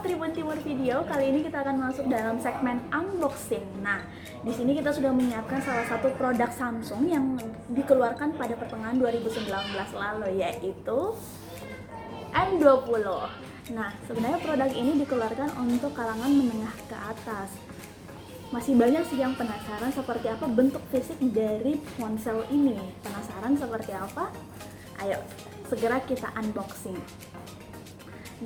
Tribun Timur Video. Kali ini kita akan masuk dalam segmen unboxing. Nah, di sini kita sudah menyiapkan salah satu produk Samsung yang dikeluarkan pada pertengahan 2019 lalu, yaitu M20. Nah, sebenarnya produk ini dikeluarkan untuk kalangan menengah ke atas. Masih banyak sih yang penasaran seperti apa bentuk fisik dari ponsel ini. Penasaran seperti apa? Ayo, segera kita unboxing.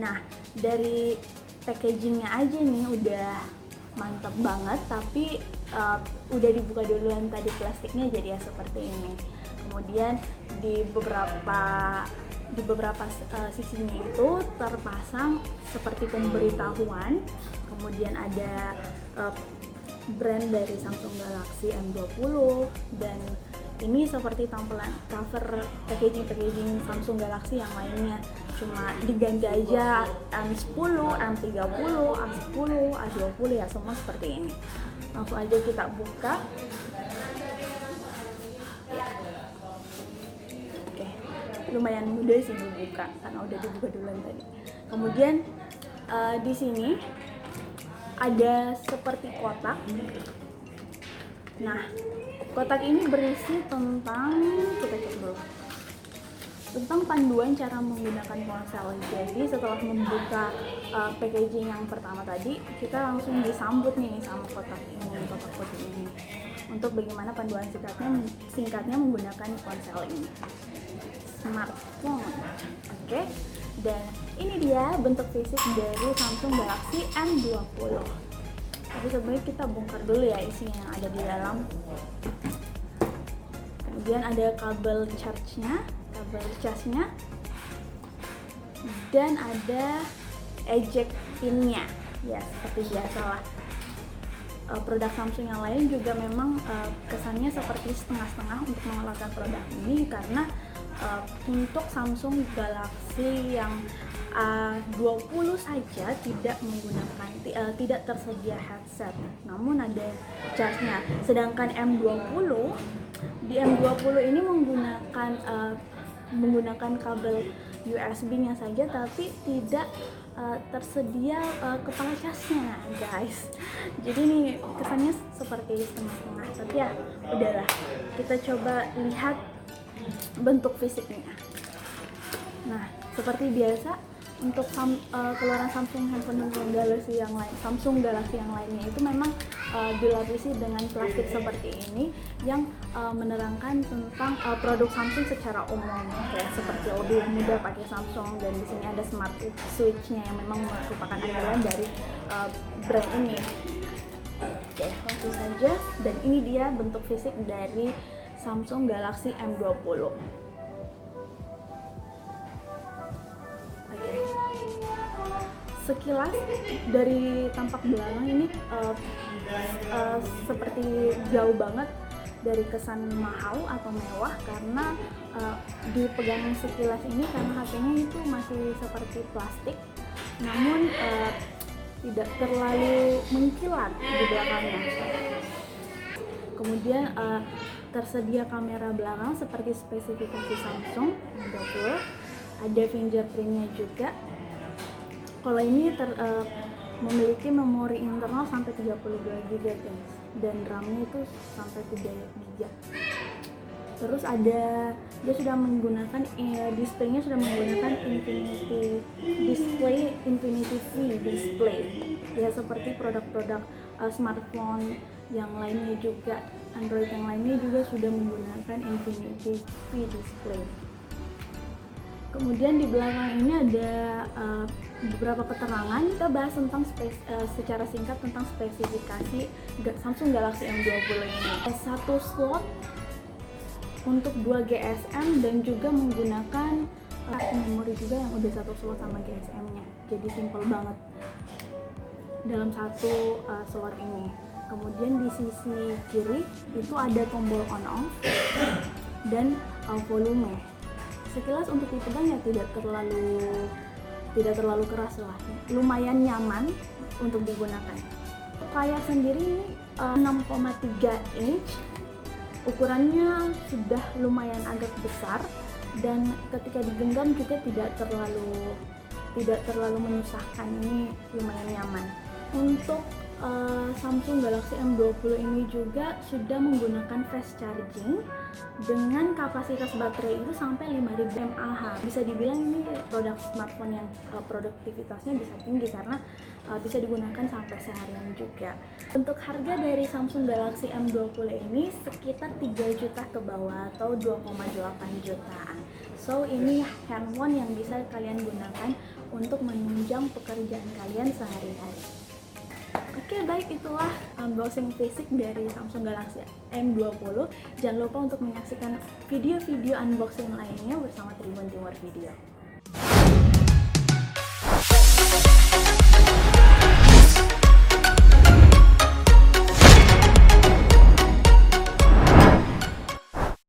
Nah, dari packagingnya aja nih udah mantep banget, tapi udah dibuka duluan tadi plastiknya jadi ya seperti ini. Kemudian di beberapa sisinya itu terpasang seperti pemberitahuan. Kemudian ada brand dari Samsung Galaxy M20, dan ini seperti tampilan cover packaging Samsung Galaxy yang lainnya, cuma diganti aja M10, M30, A10, A20 ya, semua seperti ini. Langsung aja kita buka. Ya. Oke, lumayan mudah sih dibuka karena udah dibuka duluan tadi. Kemudian di sini ada seperti kotak. Nah, kotak ini berisi tentang, kita cek dulu, tentang panduan cara menggunakan ponsel. Jadi setelah membuka packaging yang pertama tadi, kita langsung disambut nih sama kotak putih ini untuk bagaimana panduan singkatnya menggunakan ponsel ini, smartphone. Oke. Dan ini dia bentuk fisik dari Samsung Galaxy M20. Tapi sebenarnya kita bongkar dulu ya isinya yang ada di dalam. Kemudian ada kabel charge-nya, dan ada eject pin-nya. Ya, seperti biasalah. Produk Samsung yang lain juga memang kesannya seperti setengah-setengah untuk mengeluarkan produk ini, karena untuk Samsung Galaxy yang A20 saja tidak tersedia headset, namun ada charge-nya. Sedangkan di M20 ini menggunakan kabel USB-nya saja, tapi tidak tersedia kepala charge-nya, guys. Jadi ini kesannya seperti setengah-setengah, tapi ya udahlah, kita coba lihat bentuk fisiknya. Nah, seperti biasa untuk keluaran Samsung Galaxy yang lainnya itu memang dilapisi dengan plastik seperti ini yang menerangkan tentang produk Samsung secara umum, kayak seperti lebih mudah pakai Samsung, dan di sini ada smart switch-nya yang memang merupakan andalan dari brand ini. Oke, langsung saja, dan ini dia bentuk fisik dari Samsung Galaxy M20. Sekilas dari tampak belakang ini seperti jauh banget dari kesan mahal atau mewah, karena dipegang sekilas ini karena HP-nya itu masih seperti plastik, namun tidak terlalu mengkilat di belakangnya. Kemudian tersedia kamera belakang seperti spesifikasi Samsung M20, ada fingerprint-nya juga. Kalau ini memiliki memori internal sampai 32 GB, guys, dan RAM-nya itu sampai 3 GB. Terus dia sudah menggunakan display-nya sudah menggunakan Infinity V display. Ya, seperti produk-produk smartphone yang lainnya juga, Android yang lainnya juga sudah menggunakan Infinity V display. Kemudian di belakang ini ada beberapa keterangan. Kita bahas tentang secara singkat tentang spesifikasi Samsung Galaxy M20 ini. Satu slot untuk 2 GSM, dan juga menggunakan memori juga yang udah satu slot sama GSM-nya. Jadi simple banget dalam satu slot ini. Kemudian di sisi kiri itu ada tombol on off dan volume. Sekilas untuk dipegang ya tidak terlalu keras lah, lumayan nyaman untuk digunakan. Layar sendiri ini 6,3 inch, ukurannya sudah lumayan agak besar, dan ketika digenggam juga tidak terlalu tidak terlalu menyusahkan, ini lumayan nyaman. Untuk Samsung Galaxy M20 ini juga sudah menggunakan fast charging dengan kapasitas baterai itu sampai 5000 mAh. Bisa dibilang ini produk smartphone yang produktivitasnya bisa tinggi karena bisa digunakan sampai seharian juga. Untuk harga dari Samsung Galaxy M20 ini sekitar 3 juta ke bawah atau 2,8 jutaan. So ini handphone yang bisa kalian gunakan untuk menunjang pekerjaan kalian sehari-hari. Oke, baik, itulah unboxing fisik dari Samsung Galaxy M20. Jangan lupa untuk menyaksikan video-video unboxing lainnya bersama Tribun Timur Video.